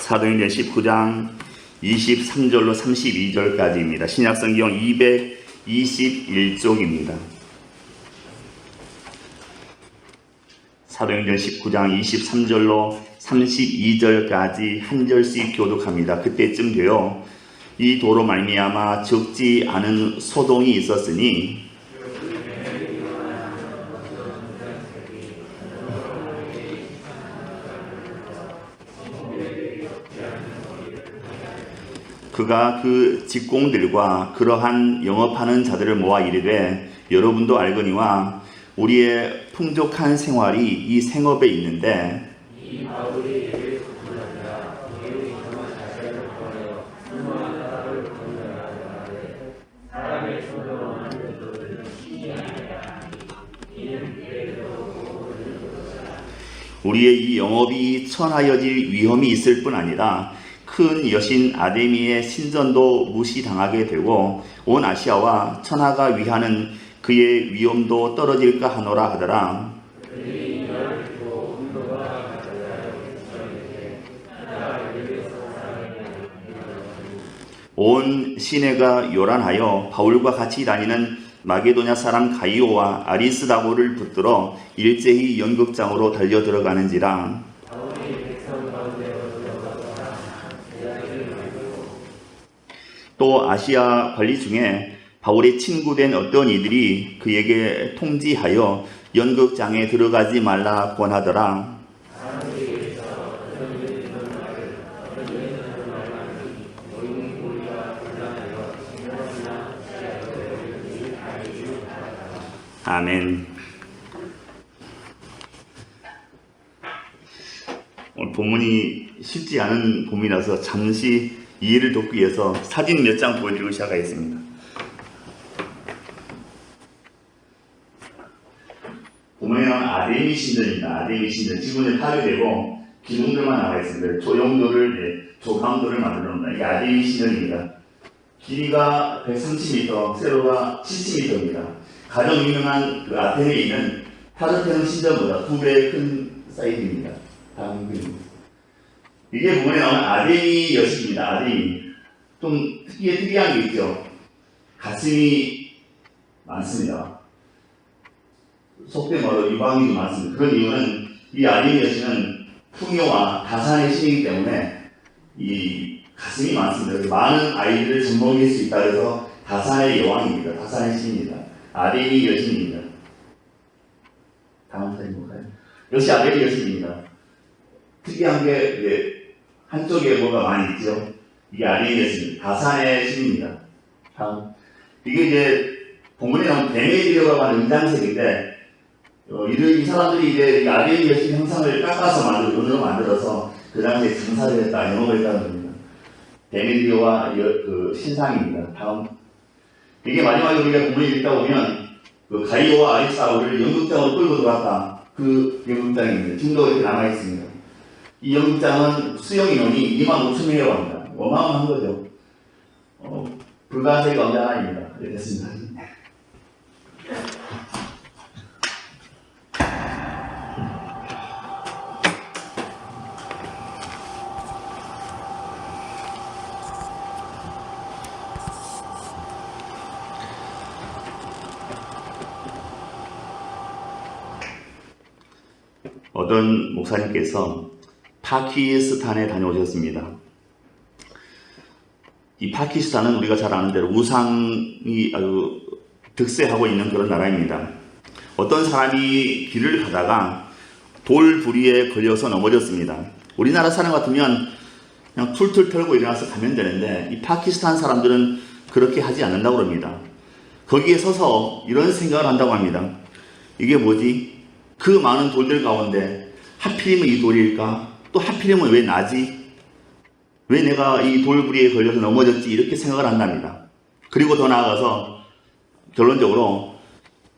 사도행전 19장 23절로 32절까지입니다. 신약성경 221쪽입니다. 사도행전 19장 23절로 32절까지 한 절씩 교독합니다. 그때쯤 되어 이 도로 말미암아 적지 않은 소동이 있었으니 그가 그 직공들과 그러한 영업하는 자들을 모아 이르되 여러분도 알거니와 우리의 풍족한 생활이 이 생업에 있는데 우리의 이 영업이 천하여질 위험이 있을 뿐 아니라 큰 여신 아데미의 신전도 무시당하게 되고 온 아시아와 천하가 위하는 그의 위엄도 떨어질까 하노라 하더라. 온 시내가 요란하여 바울과 같이 다니는 마게도냐 사람 가이오와 아리스다고를 붙들어 일제히 연극장으로 달려 들어가는지라. 또 아시아 관리 중에 바울의 친구된 어떤 이들이 그에게 통지하여 연극장에 들어가지 말라 권하더라. 아멘. 오늘 본문이 쉽지 않은 본문이라서 잠시 이해를 돕기 위해서 사진 몇 장 보여드리고 시작하겠습니다. 보면 아데미 신전입니다. 아데미 신전 지금은 파괴되고 기둥들만 나와 있습니다. 조강도를 만들어 놓습니다. 이게 아데미 신전입니다. 길이가 130m, 세로가 70m입니다. 가장 유명한 그 아테네에 있는 파르테논 신전보다 2배 큰 사이즈입니다. 다음 그림입니다. 이게 보면 나오는 아데미 여신입니다. 아데미. 좀 특이한 게 있죠. 가슴이 많습니다. 속된 말로 유방이 많습니다. 그런 이유는 이 아데미 여신은 풍요와 다산의 신이기 때문에 이 가슴이 많습니다. 많은 아이들을 젖먹일 수 있다 해서 다산의 여왕입니다. 다산의 신입니다. 아데미 여신입니다. 다음 사진 볼까요? 역시 아데미 여신입니다. 특이한 게 한쪽에 뭐가 많이 있죠. 이게 아데미 여신, 다산의 신입니다. 다음. 이게 이제 본문에 나온 데메디오라고 하는 은장색인데 이 사람들이 이제 이 아데미 여신 형상을 깎아서 은으로 만들어서 그 당시에 장사를 했다, 영업을 했다는 겁니다. 데메디오와 그 신상입니다. 다음. 이게 마지막에 우리가 본문을 읽다 보면 그 가이오와 아리스다고를 연극장으로 끌고 들어갔다. 그 연극장입니다. 지금도 이렇게 남아있습니다. 이 연극장은 수용 인원이 25,000명이라고 합니다. 어마어마한 거죠. 불가사의 왕자 하나입니다. 네, 됐습니다. 어떤 목사님께서 파키스탄에 다녀오셨습니다. 이 파키스탄은 우리가 잘 아는 대로 우상이 아주 득세하고 있는 그런 나라입니다. 어떤 사람이 길을 가다가 돌 부리에 걸려서 넘어졌습니다. 우리나라 사람 같으면 그냥 툴툴 털고 일어나서 가면 되는데 이 파키스탄 사람들은 그렇게 하지 않는다고 합니다. 거기에 서서 이런 생각을 한다고 합니다. 이게 뭐지? 그 많은 돌들 가운데 하필이면 이 돌일까? 또 하필이면 왜 나지? 왜 내가 이 돌부리에 걸려서 넘어졌지? 이렇게 생각을 한답니다. 그리고 더 나아가서 결론적으로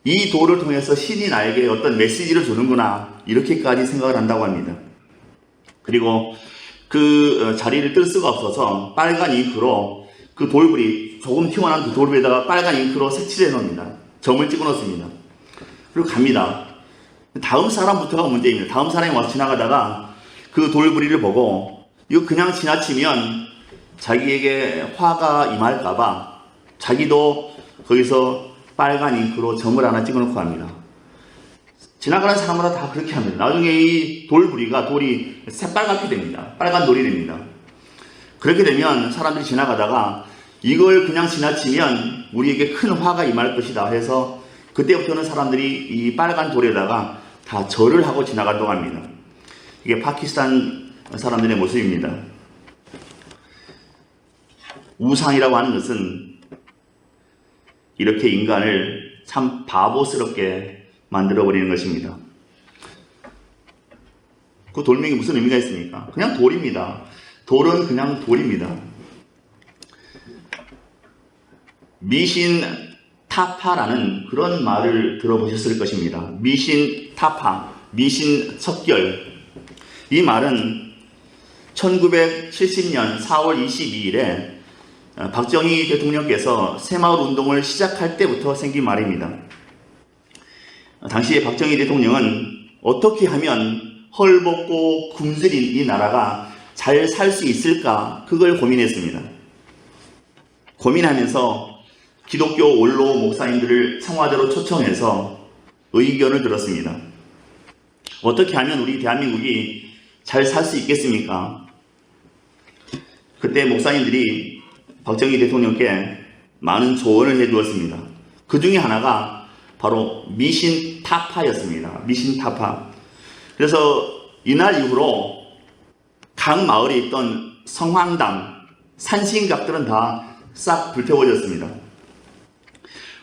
이 돌을 통해서 신이 나에게 어떤 메시지를 주는구나 이렇게까지 생각을 한다고 합니다. 그리고 그 자리를 뜰 수가 없어서 빨간 잉크로 그 돌부리 조금 튀어나온 그 돌부리에다가 빨간 잉크로 색칠해 놓습니다. 점을 찍어 놓습니다. 그리고 갑니다. 다음 사람부터가 문제입니다. 다음 사람이 와서 지나가다가 그 돌부리를 보고 이거 그냥 지나치면 자기에게 화가 임할까봐 자기도 거기서 빨간 잉크로 점을 하나 찍어놓고 합니다. 지나가는 사람마다 다 그렇게 합니다. 나중에 이 돌부리가 돌이 새빨갛게 됩니다. 빨간 돌이 됩니다. 그렇게 되면 사람들이 지나가다가 이걸 그냥 지나치면 우리에게 큰 화가 임할 것이다 해서 그때부터는 사람들이 이 빨간 돌에다가 다 절을 하고 지나가려고 합니다. 이게 파키스탄 사람들의 모습입니다. 우상이라고 하는 것은 이렇게 인간을 참 바보스럽게 만들어버리는 것입니다. 그 돌멩이 무슨 의미가 있습니까? 그냥 돌입니다. 돌은 그냥 돌입니다. 미신 타파라는 그런 말을 들어보셨을 것입니다. 미신 타파, 미신 척결. 이 말은 1970년 4월 22일에 박정희 대통령께서 새마을 운동을 시작할 때부터 생긴 말입니다. 당시에 박정희 대통령은 어떻게 하면 헐벗고 굶주린 이 나라가 잘 살 수 있을까 그걸 고민했습니다. 고민하면서 기독교 원로 목사님들을 청와대로 초청해서 의견을 들었습니다. 어떻게 하면 우리 대한민국이 잘 살 수 있겠습니까? 그때 목사님들이 박정희 대통령께 많은 조언을 해주었습니다. 그 중에 하나가 바로 미신 타파였습니다. 미신 타파. 그래서 이날 이후로 각 마을에 있던 성황당, 산신각들은 다 싹 불태워졌습니다.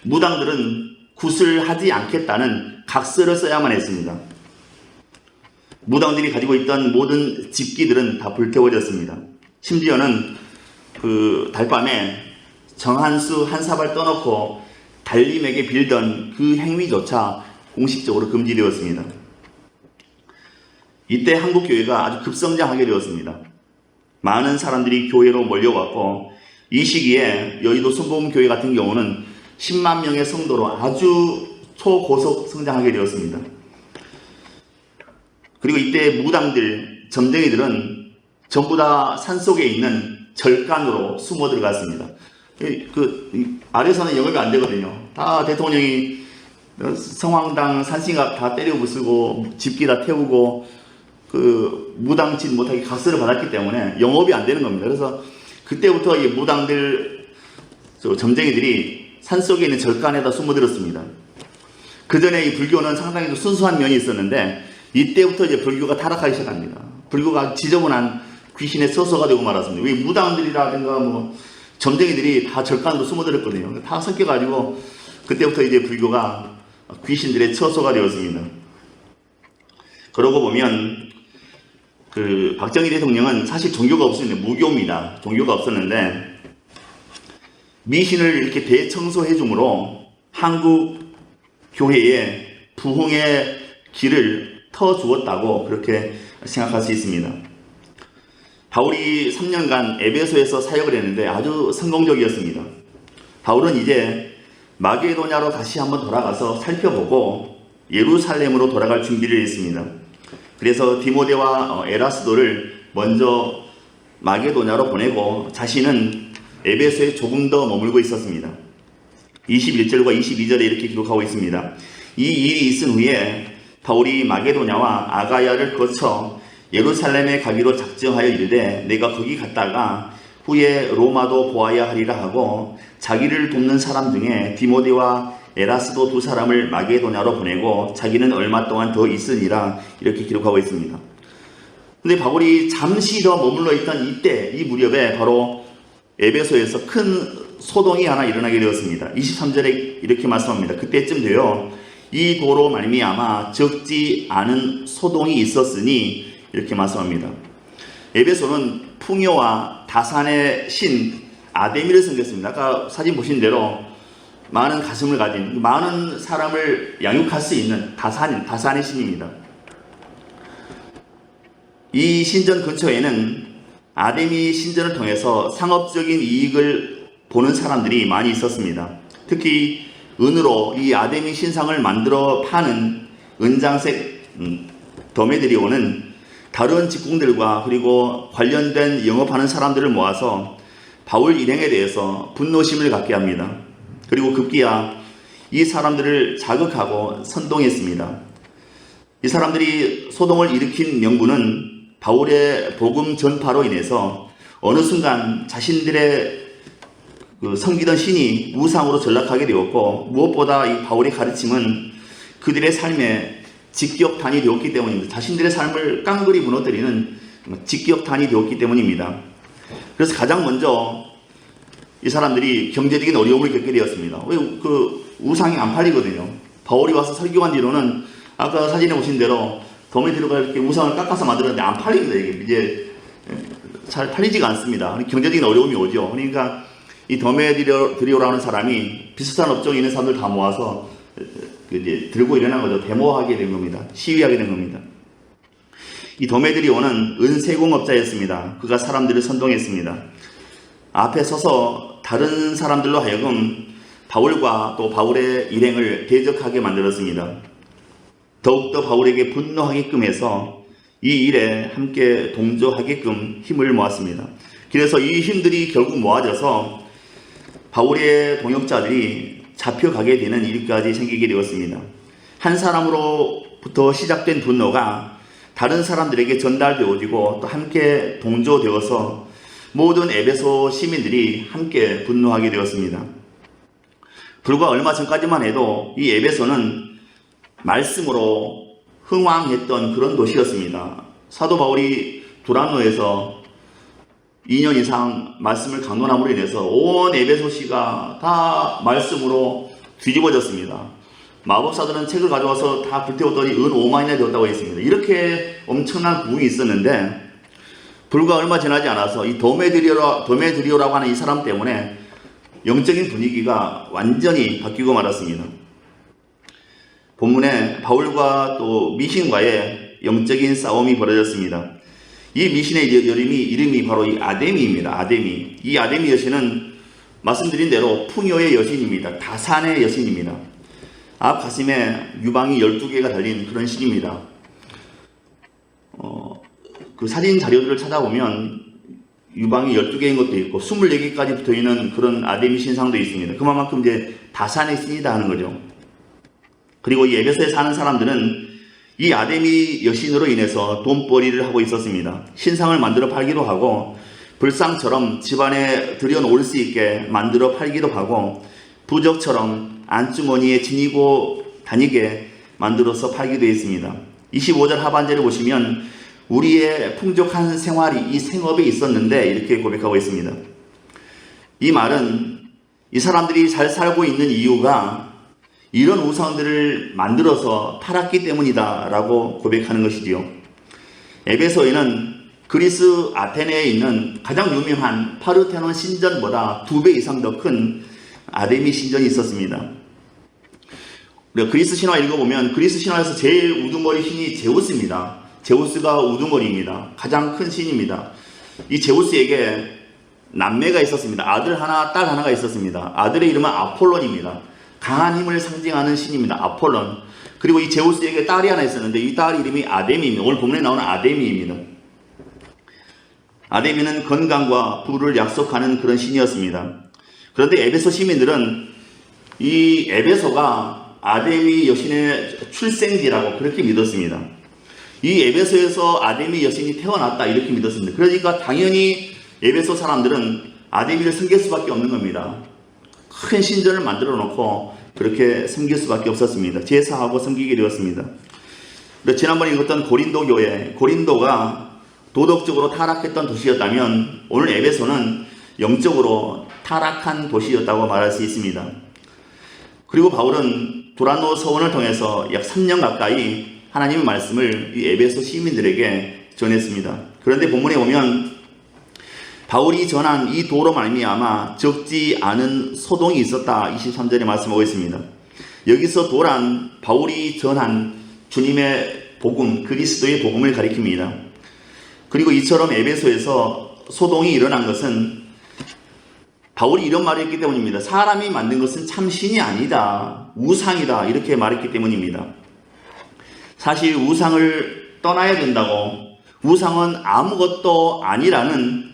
무당들은 굿을 하지 않겠다는 각서를 써야만 했습니다. 무당들이 가지고 있던 모든 집기들은 다 불태워졌습니다. 심지어는 그 달밤에 정한수 한 사발 떠놓고 달님에게 빌던 그 행위조차 공식적으로 금지되었습니다. 이때 한국교회가 아주 급성장하게 되었습니다. 많은 사람들이 교회로 몰려왔고 이 시기에 여의도 순복음교회 같은 경우는 10만 명의 성도로 아주 초고속 성장하게 되었습니다. 그리고 이때 무당들, 점쟁이들은 전부 다 산속에 있는 절간으로 숨어 들어갔습니다. 아래서는 영업이 안 되거든요. 다 대통령이 성황당 산신각 다 때려 부수고 집기 다 태우고 그 무당짓 못하게 각서를 받았기 때문에 영업이 안 되는 겁니다. 그래서 그때부터 이 무당들, 점쟁이들이 산속에 있는 절간에다 숨어들었습니다. 그 전에 이 불교는 상당히 순수한 면이 있었는데 이때부터 이제 불교가 타락하기 시작합니다. 불교가 지저분한 귀신의 서서가 되고 말았습니다. 왜 무당들이라든가 뭐 점쟁이들이 다 절간으로 숨어들었거든요. 다 섞여가지고 그때부터 이제 불교가 귀신들의 처소가 되었습니다. 그러고 보면 그 박정희 대통령은 사실 종교가 없었는데 무교입니다. 종교가 없었는데 미신을 이렇게 대청소해 줌으로 한국 교회에 부흥의 길을 터주었다고 그렇게 생각할 수 있습니다. 바울이 3년간 에베소에서 사역을 했는데 아주 성공적이었습니다. 바울은 이제 마게도냐로 다시 한번 돌아가서 살펴보고 예루살렘으로 돌아갈 준비를 했습니다. 그래서 디모데와 에라스도를 먼저 마게도냐로 보내고 자신은 에베소에 조금 더 머물고 있었습니다. 21절과 22절에 이렇게 기록하고 있습니다. 이 일이 있은 후에 바울이 마게도냐와 아가야를 거쳐 예루살렘에 가기로 작정하여 이르되 내가 거기 갔다가 후에 로마도 보아야 하리라 하고 자기를 돕는 사람 중에 디모데와 에라스도 두 사람을 마게도냐로 보내고 자기는 얼마 동안 더 있으니라 이렇게 기록하고 있습니다. 근데 바울이 잠시 더 머물러 있던 이때 이 무렵에 바로 에베소에서 큰 소동이 하나 일어나게 되었습니다. 23절에 이렇게 말씀합니다. 그때쯤 되어 이 도로 말미암아 적지 않은 소동이 있었으니 이렇게 말씀합니다. 에베소는 풍요와 다산의 신 아데미를 섬겼습니다. 아까 사진 보신 대로 많은 가슴을 가진 많은 사람을 양육할 수 있는 다산의 신입니다. 이 신전 근처에는 아데미 신전을 통해서 상업적인 이익을 보는 사람들이 많이 있었습니다. 특히 은으로 이 아데미 신상을 만들어 파는 은장색 더메들이 오는 다른 직공들과 그리고 관련된 영업하는 사람들을 모아서 바울 일행에 대해서 분노심을 갖게 합니다. 그리고 급기야 이 사람들을 자극하고 선동했습니다. 이 사람들이 소동을 일으킨 명분은 바울의 복음 전파로 인해서 어느 순간 자신들의 섬기던 신이 우상으로 전락하게 되었고, 무엇보다 이 바울의 가르침은 그들의 삶에 직격탄이 되었기 때문입니다. 자신들의 삶을 깡그리 무너뜨리는 직격탄이 되었기 때문입니다. 그래서 가장 먼저 이 사람들이 경제적인 어려움을 겪게 되었습니다. 왜 우상이 안 팔리거든요. 바울이 와서 설교한 뒤로는 아까 사진에 보신 대로 덤에 들어가 이렇게 우상을 깎아서 만들었는데 안 팔립니다. 이게 잘 팔리지가 않습니다. 경제적인 어려움이 오죠. 그러니까 이 데메드리오라는 사람이 비슷한 업종에 있는 사람들 다 모아서 이제 들고 일어난 거죠. 데모하게 된 겁니다. 시위하게 된 겁니다. 이 데메드리오는 은세공업자였습니다. 그가 사람들을 선동했습니다. 앞에 서서 다른 사람들로 하여금 바울과 또 바울의 일행을 대적하게 만들었습니다. 더욱더 바울에게 분노하게끔 해서 이 일에 함께 동조하게끔 힘을 모았습니다. 그래서 이 힘들이 결국 모아져서 바울의 동역자들이 잡혀가게 되는 일까지 생기게 되었습니다. 한 사람으로부터 시작된 분노가 다른 사람들에게 전달되어지고 또 함께 동조되어서 모든 에베소 시민들이 함께 분노하게 되었습니다. 불과 얼마 전까지만 해도 이 에베소는 말씀으로 흥왕했던 그런 도시였습니다. 사도 바울이 두란노에서 2년 이상 말씀을 강론함으로 인해서 온 에베소시가 다 말씀으로 뒤집어졌습니다. 마법사들은 책을 가져와서 다 불태웠더니 은 5만이나 되었다고 했습니다. 이렇게 엄청난 부흥이 있었는데 불과 얼마 지나지 않아서 이 데메드리오라고 하는 이 사람 때문에 영적인 분위기가 완전히 바뀌고 말았습니다. 본문에 바울과 또 미신과의 영적인 싸움이 벌어졌습니다. 이 미신의 이름이 바로 이 아데미입니다. 아데미. 이 아데미 여신은 말씀드린 대로 풍요의 여신입니다. 다산의 여신입니다. 앞 가슴에 유방이 12개가 달린 그런 신입니다. 그 사진 자료들을 찾아보면 유방이 12개인 것도 있고 24개까지 붙어있는 그런 아데미 신상도 있습니다. 그만큼 이제 다산의 신이다 하는 거죠. 그리고 이 에베소에 사는 사람들은 이 아데미 여신으로 인해서 돈벌이를 하고 있었습니다. 신상을 만들어 팔기도 하고 불상처럼 집안에 들여놓을 수 있게 만들어 팔기도 하고 부적처럼 안주머니에 지니고 다니게 만들어서 팔기도 했습니다. 25절 하반절을 보시면 우리의 풍족한 생활이 이 생업에 있었는데 이렇게 고백하고 있습니다. 이 말은 이 사람들이 잘 살고 있는 이유가 이런 우상들을 만들어서 팔았기 때문이다 라고 고백하는 것이지요. 에베소에는 그리스 아테네에 있는 가장 유명한 파르테논 신전보다 2배 이상 더 큰 아데미 신전이 있었습니다. 우리가 그리스 신화 읽어보면 그리스 신화에서 제일 우두머리 신이 제우스입니다. 제우스가 우두머리입니다. 가장 큰 신입니다. 이 제우스에게 남매가 있었습니다. 아들 하나, 딸 하나가 있었습니다. 아들의 이름은 아폴론입니다. 강한 힘을 상징하는 신입니다. 아폴론. 그리고 이 제우스에게 딸이 하나 있었는데 이 딸 이름이 아데미입니다. 오늘 본문에 나오는 아데미입니다. 아데미는 건강과 부를 약속하는 그런 신이었습니다. 그런데 에베소 시민들은 이 에베소가 아데미 여신의 출생지라고 그렇게 믿었습니다. 이 에베소에서 아데미 여신이 태어났다 이렇게 믿었습니다. 그러니까 당연히 에베소 사람들은 아데미를 섬길 수밖에 없는 겁니다. 큰 신전을 만들어 놓고 그렇게 섬길 수밖에 없었습니다. 제사하고 섬기게 되었습니다. 지난번에 읽었던 고린도 교회, 고린도가 도덕적으로 타락했던 도시였다면 오늘 에베소는 영적으로 타락한 도시였다고 말할 수 있습니다. 그리고 바울은 두란노 서원을 통해서 약 3년 가까이 하나님의 말씀을 이 에베소 시민들에게 전했습니다. 그런데 본문에 보면 바울이 전한 이 도로 말미암아 적지 않은 소동이 있었다. 23절에 말씀하고 있습니다. 여기서 도란 바울이 전한 주님의 복음, 그리스도의 복음을 가리킵니다. 그리고 이처럼 에베소에서 소동이 일어난 것은 바울이 이런 말을 했기 때문입니다. 사람이 만든 것은 참 신이 아니다. 우상이다. 이렇게 말했기 때문입니다. 사실 우상을 떠나야 된다고 우상은 아무것도 아니라는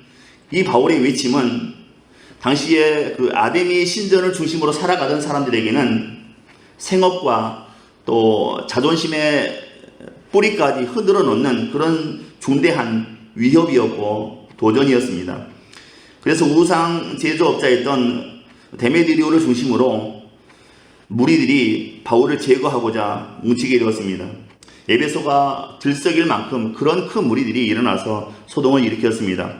이 바울의 외침은 당시에 그 아데미 신전을 중심으로 살아가던 사람들에게는 생업과 또 자존심의 뿌리까지 흔들어 놓는 그런 중대한 위협이었고 도전이었습니다. 그래서 우상 제조업자였던 데메드리오를 중심으로 무리들이 바울을 제거하고자 뭉치게 되었습니다. 에베소가 들썩일 만큼 그런 큰 무리들이 일어나서 소동을 일으켰습니다.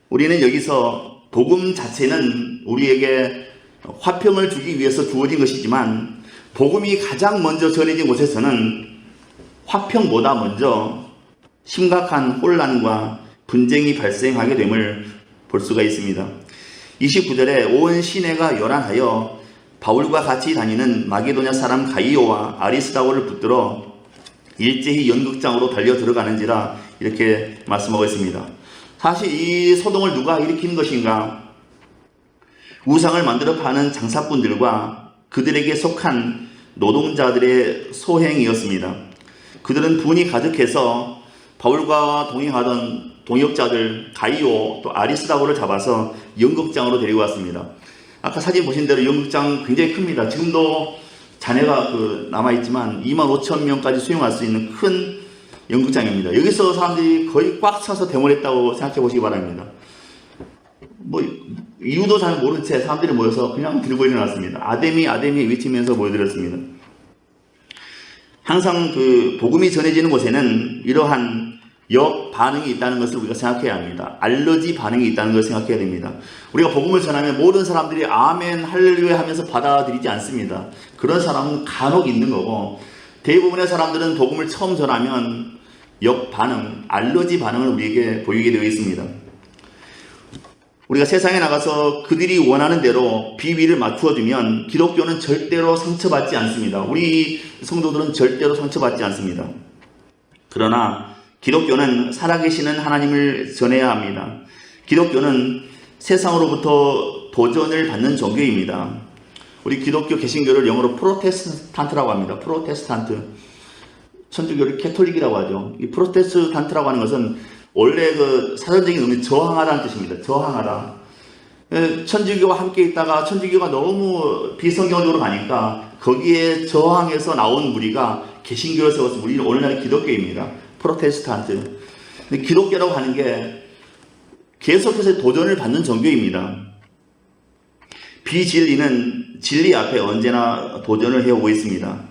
우리는 여기서 복음 자체는 우리에게 화평을 주기 위해서 주어진 것이지만 복음이 가장 먼저 전해진 곳에서는 화평보다 먼저 심각한 혼란과 분쟁이 발생하게 됨을 볼 수가 있습니다. 29절에 온 시내가 요란하여 바울과 같이 다니는 마게도냐 사람 가이오와 아리스다고를 붙들어 일제히 연극장으로 달려 들어가는지라 이렇게 말씀하고 있습니다. 사실 이 소동을 누가 일으킨 것인가? 우상을 만들어 파는 장사꾼들과 그들에게 속한 노동자들의 소행이었습니다. 그들은 분이 가득해서 바울과 동행하던 동역자들 가이오 또 아리스다고를 잡아서 연극장으로 데리고 왔습니다. 아까 사진 보신 대로 연극장 굉장히 큽니다. 지금도 잔해가 남아있지만 25,000명까지 수용할 수 있는 큰 연극장입니다. 여기서 사람들이 거의 꽉 차서 데모했다고 생각해 보시기 바랍니다. 이유도 잘 모른 채 사람들이 모여서 그냥 들고 일어났습니다. 아데미 외치면서 모여들었습니다. 항상 복음이 전해지는 곳에는 이러한 역반응이 있다는 것을 우리가 생각해야 합니다. 알러지 반응이 있다는 것을 생각해야 됩니다. 우리가 복음을 전하면 모든 사람들이 아멘 할렐루야 하면서 받아들이지 않습니다. 그런 사람은 간혹 있는 거고 대부분의 사람들은 복음을 처음 전하면 역반응, 알러지 반응을 우리에게 보이게 되어 있습니다. 우리가 세상에 나가서 그들이 원하는 대로 비위를 맞추어주면 기독교는 절대로 상처받지 않습니다. 우리 성도들은 절대로 상처받지 않습니다. 그러나 기독교는 살아계시는 하나님을 전해야 합니다. 기독교는 세상으로부터 도전을 받는 종교입니다. 우리 기독교 개신교를 영어로 프로테스탄트라고 합니다. 프로테스탄트. 천주교를 캐톨릭이라고 하죠. 이 프로테스탄트라고 하는 것은 원래 사전적인 의미 저항하다는 뜻입니다. 저항하다. 천주교와 함께 있다가 천주교가 너무 비성경적으로 가니까 거기에 저항해서 나온 무리가 개신교를 세워서 우리는 오늘날의 기독교입니다. 프로테스탄트. 근데 기독교라고 하는 게 계속해서 도전을 받는 종교입니다. 비진리는 진리 앞에 언제나 도전을 해오고 있습니다.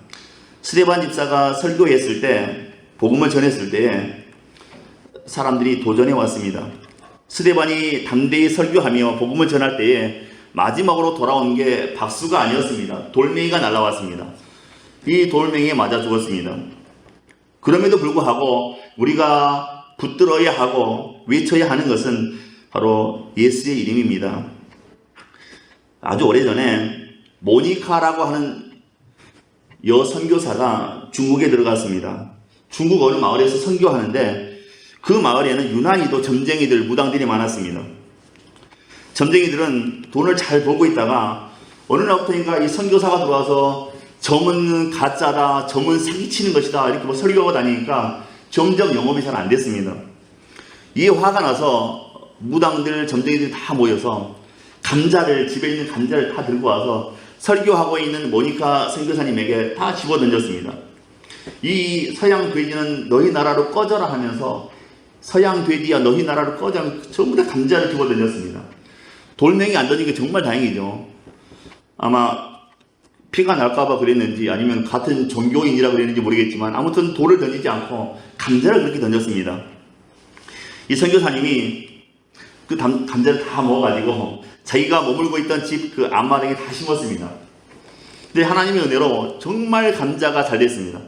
스데반 집사가 설교했을 때, 복음을 전했을 때 사람들이 도전해 왔습니다. 스데반이 담대히 설교하며 복음을 전할 때에 마지막으로 돌아온 게 박수가 아니었습니다. 돌멩이가 날아왔습니다. 이 돌멩이에 맞아 죽었습니다. 그럼에도 불구하고 우리가 붙들어야 하고 외쳐야 하는 것은 바로 예수의 이름입니다. 아주 오래전에 모니카라고 하는 여선교사가 중국에 들어갔습니다. 중국 어느 마을에서 선교하는데 그 마을에는 유난히도 점쟁이들, 무당들이 많았습니다. 점쟁이들은 돈을 잘 벌고 있다가 어느 날부터인가 이 선교사가 들어와서 점은 가짜다, 점은 사기치는 것이다 이렇게 설교하고 다니니까 점점 영업이 잘 안 됐습니다. 이에 화가 나서 무당들, 점쟁이들이 다 모여서 집에 있는 감자를 다 들고 와서 설교하고 있는 모니카 선교사님에게 다 집어 던졌습니다. 이 서양 돼지는 너희 나라로 꺼져라 하면서 서양 돼지야 너희 나라로 꺼져 하면 전부 다 감자를 집어 던졌습니다. 돌멩이 안 던진 게 정말 다행이죠. 아마 피가 날까봐 그랬는지 아니면 같은 종교인이라 그랬는지 모르겠지만 아무튼 돌을 던지지 않고 감자를 그렇게 던졌습니다. 이 선교사님이 그 감자를 다 먹어가지고 자기가 머물고 있던 집 그 앞마당에 다 심었습니다. 근데 하나님의 은혜로 정말 감자가 잘 됐습니다.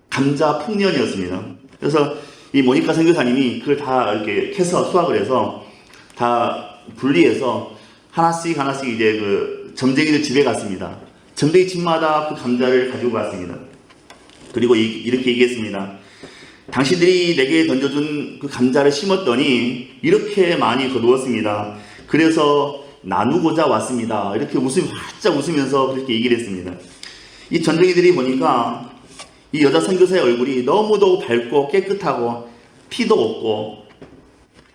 감자 풍년이었습니다. 그래서 이 모니카 선교사님이 그걸 다 이렇게 캐서 수확을 해서 다 분리해서 하나씩 이제 점쟁이들 집에 갔습니다. 점쟁이 집마다 그 감자를 가지고 갔습니다. 그리고 이렇게 얘기했습니다. 당신들이 내게 던져준 그 감자를 심었더니 이렇게 많이 거두었습니다. 그래서 나누고자 왔습니다. 이렇게 활짝 웃으면서 그렇게 얘기를 했습니다. 이 점쟁이들이 보니까 이 여자 선교사의 얼굴이 너무도 밝고 깨끗하고 피도 없고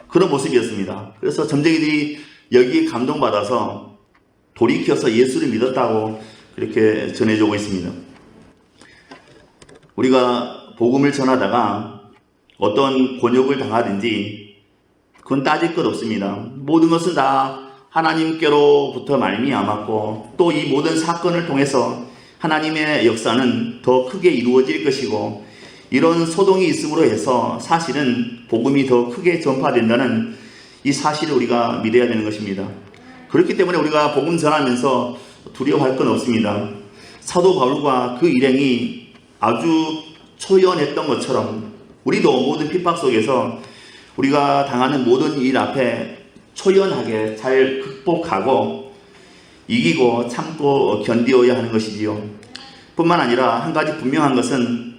그런 모습이었습니다. 그래서 점쟁이들이 여기에 감동받아서 돌이켜서 예수를 믿었다고 그렇게 전해주고 있습니다. 우리가 복음을 전하다가 어떤 곤욕을 당하든지 그건 따질 것 없습니다. 모든 것은 다 하나님께로부터 말미암았고 또 이 모든 사건을 통해서 하나님의 역사는 더 크게 이루어질 것이고 이런 소동이 있음으로 해서 사실은 복음이 더 크게 전파된다는 이 사실을 우리가 믿어야 되는 것입니다. 그렇기 때문에 우리가 복음 전하면서 두려워할 건 없습니다. 사도 바울과 그 일행이 아주 초연했던 것처럼 우리도 모든 핍박 속에서 우리가 당하는 모든 일 앞에 초연하게 잘 극복하고 이기고 참고 견디어야 하는 것이지요. 뿐만 아니라 한 가지 분명한 것은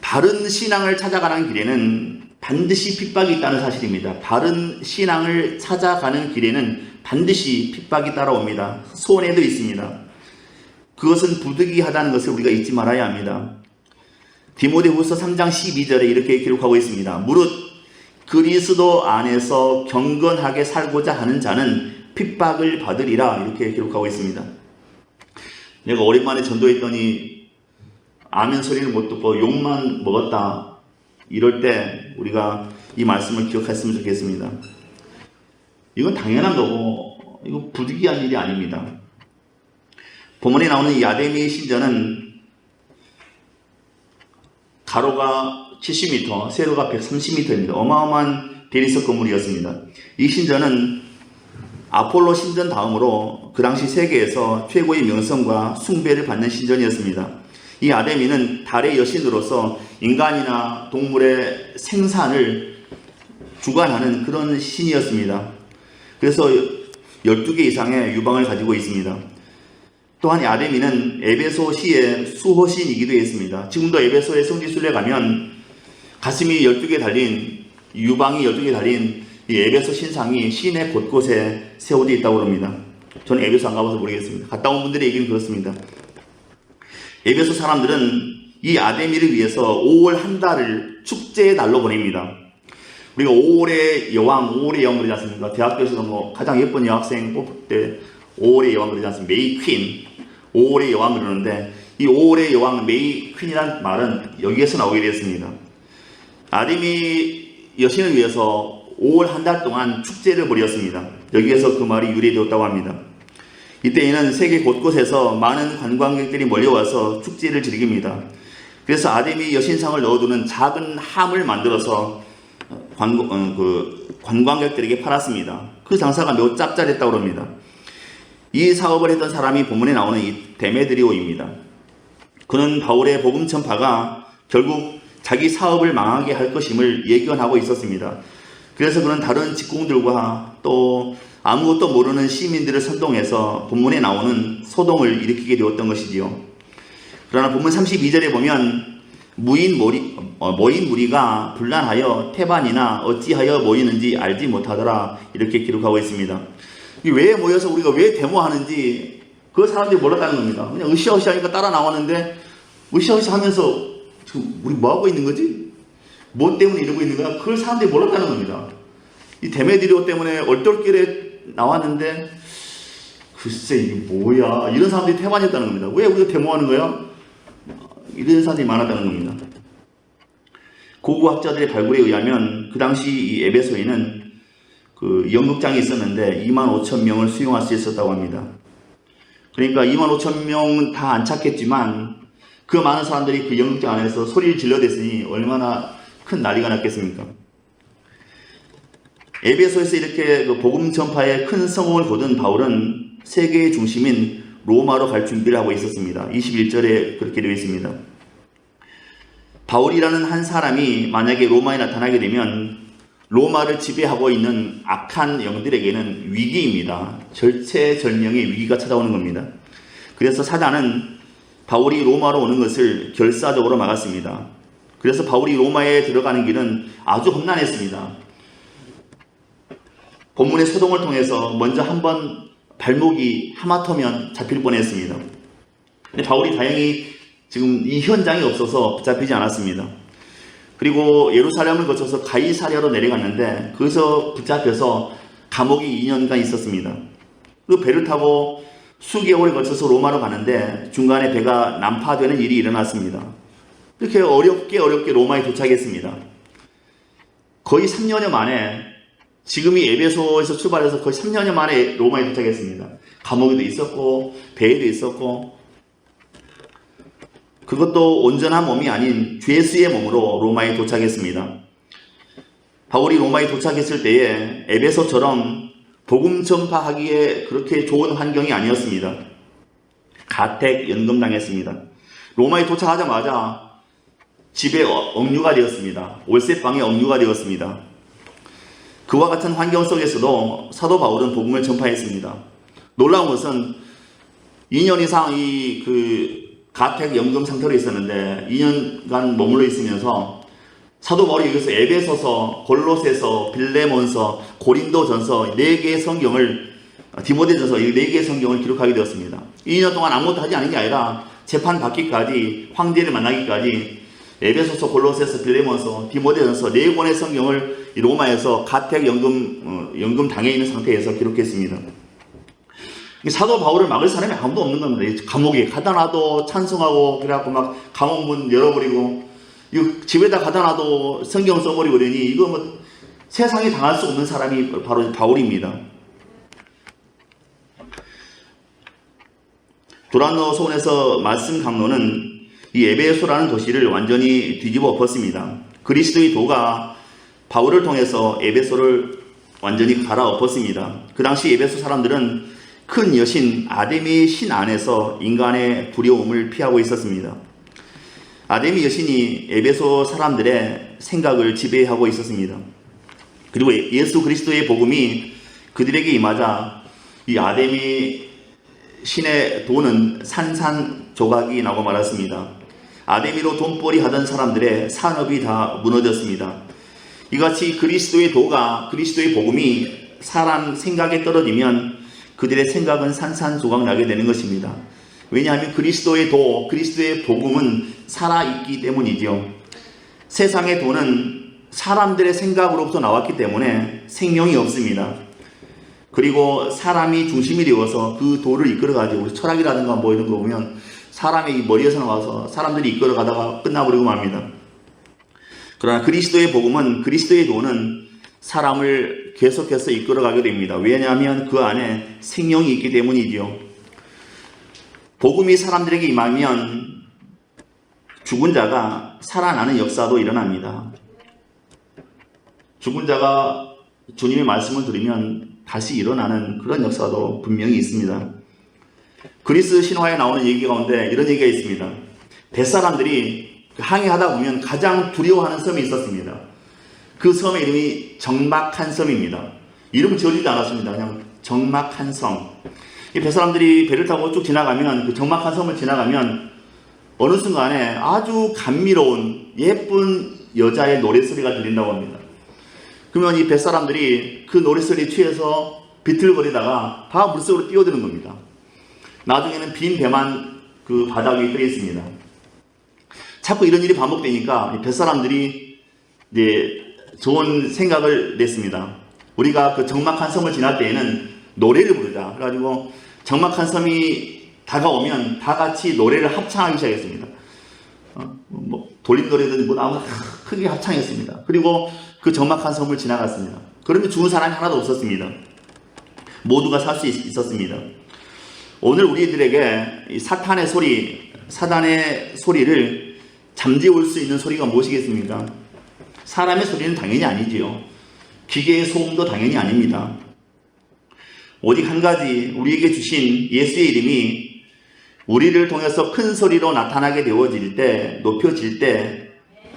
바른 신앙을 찾아가는 길에는 반드시 핍박이 있다는 사실입니다. 바른 신앙을 찾아가는 길에는 반드시 핍박이 따라옵니다. 손해도 있습니다. 그것은 부득이하다는 것을 우리가 잊지 말아야 합니다. 디모데후서 3장 12절에 이렇게 기록하고 있습니다. 무릇 그리스도 안에서 경건하게 살고자 하는 자는 핍박을 받으리라 이렇게 기록하고 있습니다. 내가 오랜만에 전도했더니 아멘 소리를 못 듣고 욕만 먹었다. 이럴 때 우리가 이 말씀을 기억했으면 좋겠습니다. 이건 당연한 거고 이거 부득이한 일이 아닙니다. 본문에 나오는 이 아데미 신전은 가로가 70m, 세로가 130m입니다. 어마어마한 대리석 건물이었습니다. 이 신전은 아폴로 신전 다음으로 그 당시 세계에서 최고의 명성과 숭배를 받는 신전이었습니다. 이 아데미는 달의 여신으로서 인간이나 동물의 생산을 주관하는 그런 신이었습니다. 그래서 12개 이상의 유방을 가지고 있습니다. 또한 이 아데미는 에베소시의 수호신이기도 했습니다. 지금도 에베소의 성지순례 가면 가슴이 12개 달린 유방이 12개 달린 이 에베소 신상이 시내 곳곳에 세워져 있다고 합니다. 저는 에베소 안 가봐서 모르겠습니다. 갔다 온 분들의 얘기는 그렇습니다. 에베소 사람들은 이 아데미를 위해서 5월 한 달을 축제의 날로 보냅니다. 우리가 5월의 여왕, 5월의 여왕 그러지 않습니까? 대학교에서도 뭐 가장 예쁜 여학생 뽑을 때 5월의 여왕 그러지 않습니까? 메이 퀸, 5월의 여왕 그러는데 이 5월의 여왕 메이 퀸이라는 말은 여기에서 나오게 되었습니다. 아데미 여신을 위해서 5월 한 달 동안 축제를 벌였습니다. 여기에서 그 말이 유래되었다고 합니다. 이때에는 세계 곳곳에서 많은 관광객들이 몰려와서 축제를 즐깁니다. 그래서 아데미 여신상을 넣어두는 작은 함을 만들어서 관광객들에게 팔았습니다. 그 장사가 매우 짭짤했다고 합니다. 이 사업을 했던 사람이 본문에 나오는 이 데메드리오입니다. 그는 바울의 복음 전파가 결국 자기 사업을 망하게 할 것임을 예견하고 있었습니다. 그래서 그는 다른 직공들과 또 아무것도 모르는 시민들을 선동해서 본문에 나오는 소동을 일으키게 되었던 것이지요. 그러나 본문 32절에 보면 모인 무리가 분란하여 태반이나 어찌하여 모이는지 알지 못하더라 이렇게 기록하고 있습니다. 왜 모여서 우리가 왜 데모하는지 그 사람들이 몰랐다는 겁니다. 그냥 으쌰으쌰 하니까 따라 나왔는데 으쌰으쌰 하면서 지금 우리 뭐하고 있는 거지? 뭐 때문에 이러고 있는 거야? 그걸 사람들이 몰랐다는 겁니다. 이 데메드리오 때문에 얼떨결에 나왔는데 글쎄 이게 뭐야? 이런 사람들이 태반이었다는 겁니다. 왜 우리가 데모하는 거야? 이런 사람들이 많았다는 겁니다. 고고학자들의 발굴에 의하면 그 당시 이 에베소에는 그 연극장이 있었는데 25,000명을 수용할 수 있었다고 합니다. 그러니까 25,000명 다 안 찼겠지만 그 많은 사람들이 그 연극장 안에서 소리를 질러댔으니 얼마나 큰 난리가 났겠습니까? 에베소에서 이렇게 그 복음 전파에 큰 성공을 거둔 바울은 세계의 중심인 로마로 갈 준비를 하고 있었습니다. 21절에 그렇게 되어 있습니다. 바울이라는 한 사람이 만약에 로마에 나타나게 되면 로마를 지배하고 있는 악한 영들에게는 위기입니다. 절체절명의 위기가 찾아오는 겁니다. 그래서 사단은 바울이 로마로 오는 것을 결사적으로 막았습니다. 그래서 바울이 로마에 들어가는 길은 아주 험난했습니다. 본문의 소동을 통해서 먼저 한번 발목이 하마터면 잡힐 뻔했습니다. 근데 바울이 다행히 지금 이 현장이 없어서 잡히지 않았습니다. 그리고 예루살렘을 거쳐서 가이사랴로 내려갔는데 거기서 붙잡혀서 감옥에 2년간 있었습니다. 그 배를 타고 수개월에 걸쳐서 로마로 가는데 중간에 배가 난파되는 일이 일어났습니다. 이렇게 어렵게 로마에 도착했습니다. 거의 3년여 만에, 지금이 에베소에서 출발해서 거의 3년여 만에 로마에 도착했습니다. 감옥에도 있었고 배에도 있었고, 그것도 온전한 몸이 아닌 죄수의 몸으로 로마에 도착했습니다. 바울이 로마에 도착했을 때에 에베소처럼 복음 전파하기에 그렇게 좋은 환경이 아니었습니다. 가택 연금당했습니다. 로마에 도착하자마자 집에 억류가 되었습니다. 월세방에 억류가 되었습니다. 그와 같은 환경 속에서도 사도 바울은 복음을 전파했습니다. 놀라운 것은 2년 이상 가택 연금 상태로 있었는데 2년간 머물러 있으면서 사도 바울이 여기서 에베소서, 골로새서, 빌레몬서, 고린도전서 4개의 성경을, 디모데전서 4개의 성경을 기록하게 되었습니다. 2년 동안 아무것도 하지 않은 게 아니라 재판 받기까지, 황제를 만나기까지 에베소서, 골로새서, 빌레몬서, 디모데전서 4권의 성경을 로마에서 가택 연금 당해 있는 상태에서 기록했습니다. 사도 바울을 막을 사람이 아무도 없는 겁니다. 감옥에 가다 놔도 찬송하고 그래갖고 막 감옥문 열어버리고, 집에다 가다 놔도 성경 써버리고 그러니 이거 뭐 세상에 당할 수 없는 사람이 바로 바울입니다. 도란노 소원에서 말씀 강론은 이 에베소라는 도시를 완전히 뒤집어 엎었습니다. 그리스도의 도가 바울을 통해서 에베소를 완전히 갈아엎었습니다. 그 당시 에베소 사람들은 큰 여신 아데미의 신 안에서 인간의 두려움을 피하고 있었습니다. 아데미 여신이 에베소 사람들의 생각을 지배하고 있었습니다. 그리고 예수 그리스도의 복음이 그들에게 임하자 이 아데미 신의 도는 산산조각이 나고 말았습니다. 아데미로 돈벌이 하던 사람들의 산업이 다 무너졌습니다. 이같이 그리스도의 도가, 그리스도의 복음이 사람 생각에 떨어지면 그들의 생각은 산산조각 나게 되는 것입니다. 왜냐하면 그리스도의 도, 그리스도의 복음은 살아있기 때문이죠. 세상의 도는 사람들의 생각으로부터 나왔기 때문에 생명이 없습니다. 그리고 사람이 중심이 되어서 그 도를 이끌어가지고, 우리 철학이라든가 뭐 이런 거 보면 사람이 머리에서 나와서 사람들이 이끌어가다가 끝나버리고 맙니다. 그러나 그리스도의 복음은, 그리스도의 도는 사람을 계속해서 이끌어가게 됩니다. 왜냐하면 그 안에 생명이 있기 때문이죠. 복음이 사람들에게 임하면 죽은 자가 살아나는 역사도 일어납니다. 죽은 자가 주님의 말씀을 들으면 다시 일어나는 그런 역사도 분명히 있습니다. 그리스 신화에 나오는 얘기 가운데 이런 얘기가 있습니다. 뱃사람들이 항해하다 보면 가장 두려워하는 섬이 있었습니다. 그 섬의 이름이 적막한 섬입니다. 이름은 지어지지 않았습니다. 그냥 적막한 섬. 이 뱃사람들이 배를 타고 쭉 지나가면, 그 적막한 섬을 지나가면 어느 순간에 아주 감미로운 예쁜 여자의 노랫소리가 들린다고 합니다. 그러면 이 뱃사람들이 그 노랫소리에 취해서 비틀거리다가 다 물속으로 뛰어드는 겁니다. 나중에는 빈 배만 그 바닥 위에 떠 있습니다. 자꾸 이런 일이 반복되니까 이 뱃사람들이 이제 좋은 생각을 냈습니다. 우리가 그 적막한 섬을 지날 때에는 노래를 부르자. 그래가지고 적막한 섬이 다가오면 다 같이 노래를 합창하기 시작했습니다. 뭐 돌림 노래든 뭐 아무 크게 합창했습니다. 그리고 그 적막한 섬을 지나갔습니다. 그러면 죽은 사람이 하나도 없었습니다. 모두가 살 수 있었습니다. 오늘 우리들에게 이 사탄의 소리, 사단의 소리를 잠재울 수 있는 소리가 무엇이겠습니까? 사람의 소리는 당연히 아니지요. 기계의 소음도 당연히 아닙니다. 오직 한 가지, 우리에게 주신 예수의 이름이 우리를 통해서 큰 소리로 나타나게 되어질 때, 높여질 때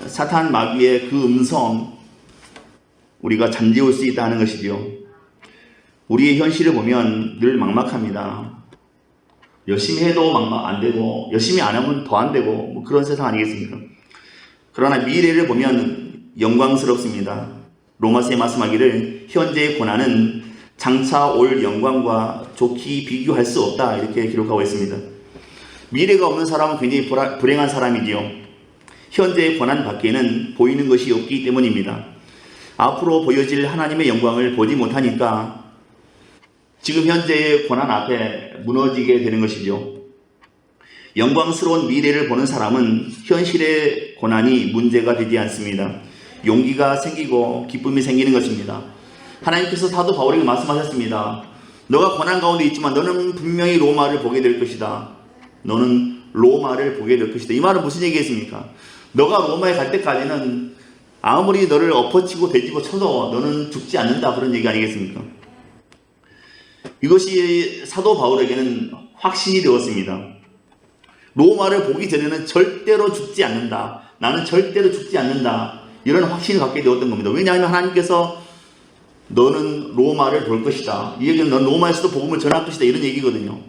사탄 마귀의 그 음성, 우리가 잠재울 수 있다 하는 것이죠. 우리의 현실을 보면 늘 막막합니다. 열심히 해도 안 되고, 열심히 안 하면 더 안 되고, 뭐 그런 세상 아니겠습니까? 그러나 미래를 보면 영광스럽습니다. 로마서에 말씀하기를 현재의 고난은 장차 올 영광과 좋게 비교할 수 없다, 이렇게 기록하고 있습니다. 미래가 없는 사람은 굉장히 불행한 사람이지요. 현재의 고난 밖에는 보이는 것이 없기 때문입니다. 앞으로 보여질 하나님의 영광을 보지 못하니까 지금 현재의 고난 앞에 무너지게 되는 것이죠. 영광스러운 미래를 보는 사람은 현실의 고난이 문제가 되지 않습니다. 용기가 생기고 기쁨이 생기는 것입니다. 하나님께서 사도 바울에게 말씀하셨습니다. 너가 고난 가운데 있지만 너는 분명히 로마를 보게 될 것이다. 너는 로마를 보게 될 것이다. 이 말은 무슨 얘기겠습니까? 너가 로마에 갈 때까지는 아무리 너를 엎어치고 되짚어 쳐도 너는 죽지 않는다. 그런 얘기 아니겠습니까? 이것이 사도 바울에게는 확신이 되었습니다. 로마를 보기 전에는 절대로 죽지 않는다. 나는 절대로 죽지 않는다. 이런 확신을 갖게 되었던 겁니다. 왜냐하면 하나님께서 너는 로마를 볼 것이다. 이 얘기는 넌 로마에서도 복음을 전할 것이다. 이런 얘기거든요.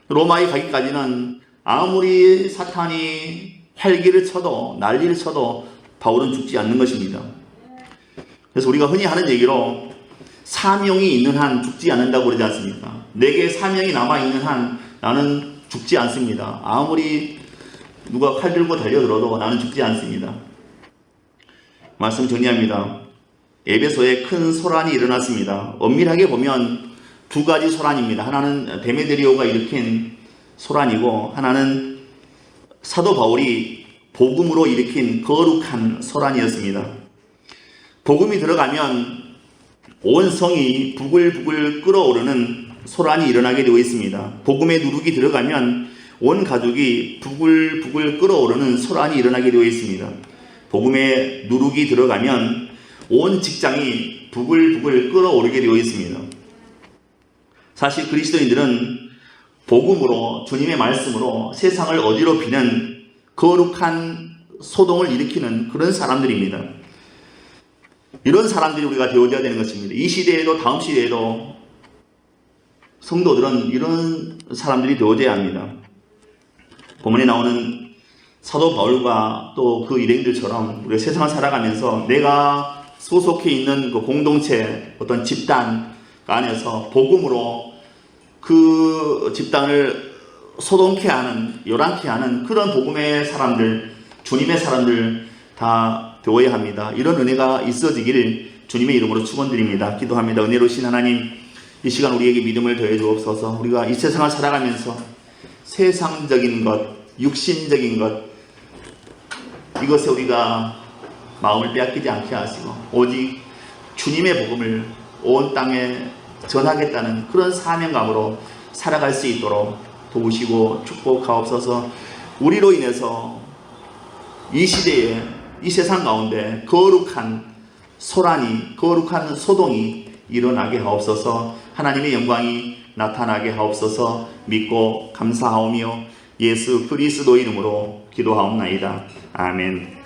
로마에 가기까지는 아무리 사탄이 활기를 쳐도 난리를 쳐도 바울은 죽지 않는 것입니다. 그래서 우리가 흔히 하는 얘기로 사명이 있는 한 죽지 않는다고 그러지 않습니까? 내게 사명이 남아있는 한 나는 죽지 않습니다. 아무리 누가 칼 들고 달려들어도 나는 죽지 않습니다. 말씀 정리합니다. 에베소에 큰 소란이 일어났습니다. 엄밀하게 보면 두 가지 소란입니다. 하나는 데메드리오가 일으킨 소란이고 하나는 사도 바울이 복음으로 일으킨 거룩한 소란이었습니다. 복음이 들어가면 온 성이 부글부글 끓어오르는 소란이 일어나게 되어 있습니다. 복음의 누룩이 들어가면 온 가족이 부글부글 끓어오르는 소란이 일어나게 되어 있습니다. 복음의 누룩이 들어가면 온 직장이 부글부글 끓어오르게 되어 있습니다. 사실 그리스도인들은 복음으로 주님의 말씀으로 세상을 어지럽히는 거룩한 소동을 일으키는 그런 사람들입니다. 이런 사람들이 우리가 되어져야 되는 것입니다. 이 시대에도 다음 시대에도 성도들은 이런 사람들이 되어져야 합니다. 본문에 나오는 사도 바울과 또 그 일행들처럼 우리가 세상을 살아가면서 내가 소속해 있는 그 공동체 어떤 집단 안에서 복음으로 그 집단을 소동케 하는 요란케 하는 그런 복음의 사람들, 주님의 사람들 다 되어야 합니다. 이런 은혜가 있어지기를 주님의 이름으로 축원드립니다. 기도합니다. 은혜로우신 하나님, 이 시간 우리에게 믿음을 더해 주옵소서. 우리가 이 세상을 살아가면서 세상적인 것, 육신적인 것, 이것에 우리가 마음을 빼앗기지 않게 하시고 오직 주님의 복음을 온 땅에 전하겠다는 그런 사명감으로 살아갈 수 있도록 도우시고 축복하옵소서. 우리로 인해서 이 시대에 이 세상 가운데 거룩한 소란이, 거룩한 소동이 일어나게 하옵소서. 하나님의 영광이 나타나게 하옵소서. 믿고 감사하오며 예수 그리스도 이름으로 기도하옵나이다. 아멘.